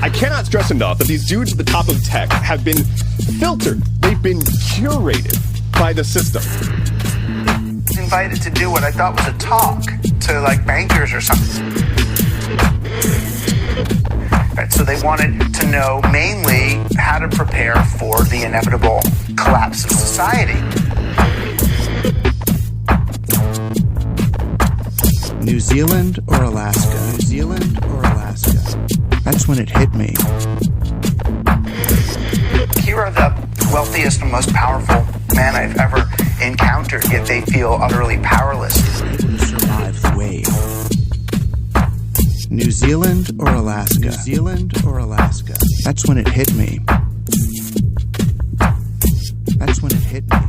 I cannot stress enough that these dudes at the top of tech have been filtered. They've been curated by the system. Invited to do what I thought was a talk to like bankers or something. Right, so they wanted to know mainly how to prepare for the inevitable collapse of society. New Zealand or Alaska? New Zealand or Alaska? That's when it hit me. Here are the wealthiest and most powerful men I've ever encountered, yet they feel utterly powerless. Able to survive the wave. New Zealand or Alaska? New Zealand or Alaska? That's when it hit me. That's when it hit me.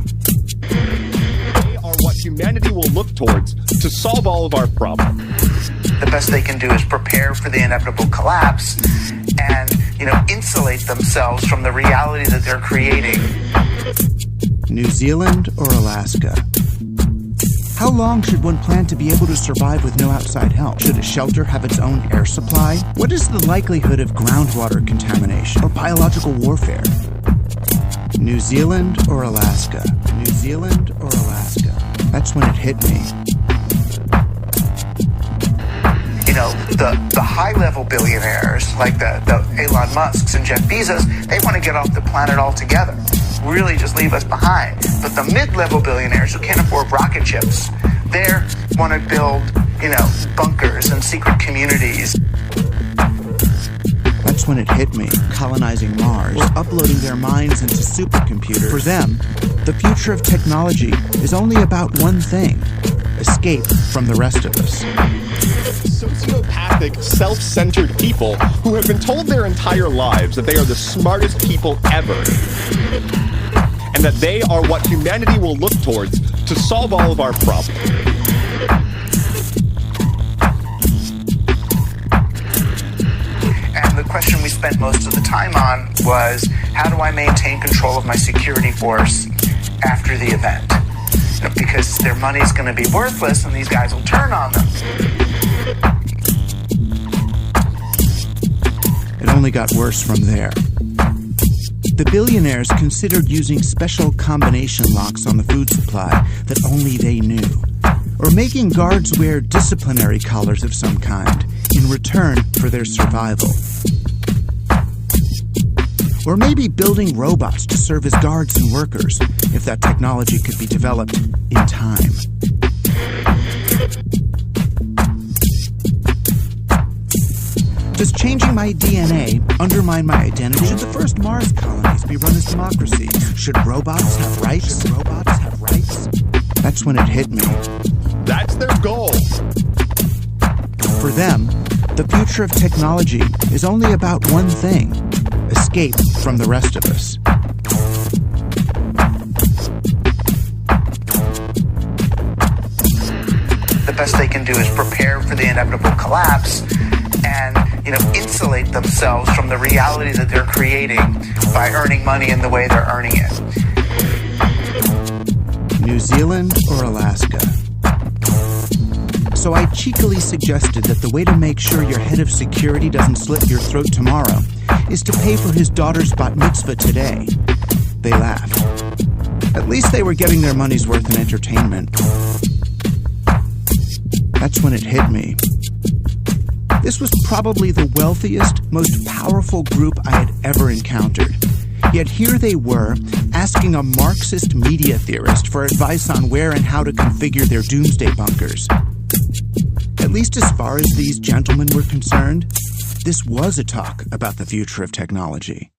They are what humanity will look towards to solve all of our problems. The best they can do is prepare for the inevitable collapse and, insulate themselves from the reality that they're creating. New Zealand or Alaska? How long should one plan to be able to survive with no outside help? Should a shelter have its own air supply? What is the likelihood of groundwater contamination or biological warfare? New Zealand or Alaska? New Zealand or Alaska? That's when it hit me. The high-level billionaires, like the Elon Musks and Jeff Bezos, they want to get off the planet altogether. Really just leave us behind. But the mid-level billionaires who can't afford rocket ships, they want to build, bunkers and secret communities. That's when it hit me. Colonizing Mars or uploading their minds into supercomputers. For them, the future of technology is only about one thing: escape from the rest of us. Sociopathic, self-centered people who have been told their entire lives that they are the smartest people ever, and that they are what humanity will look towards to solve all of our problems. And the question we spent most of the time on was, how do I maintain control of my security force after the event? Because their money's going to be worthless and these guys will turn on them. It only got worse from there. The billionaires considered using special combination locks on the food supply that only they knew, or making guards wear disciplinary collars of some kind in return for their survival. Or maybe building robots to serve as guards and workers, if that technology could be developed in time. Does changing my DNA undermine my identity? Should the first Mars colonies be run as democracies? Should robots have rights? Should robots have rights? That's when it hit me. That's their goal. For them, the future of technology is only about one thing: escape from the rest of us. The best they can do is prepare for the inevitable collapse and, insulate themselves from the reality that they're creating by earning money in the way they're earning it. New Zealand or Alaska? So I cheekily suggested that the way to make sure your head of security doesn't slit your throat tomorrow is to pay for his daughter's bat mitzvah today. They laughed. At least they were getting their money's worth in entertainment. That's when it hit me. This was probably the wealthiest, most powerful group I had ever encountered. Yet here they were, asking a Marxist media theorist for advice on where and how to configure their doomsday bunkers. At least as far as these gentlemen were concerned, this was a talk about the future of technology.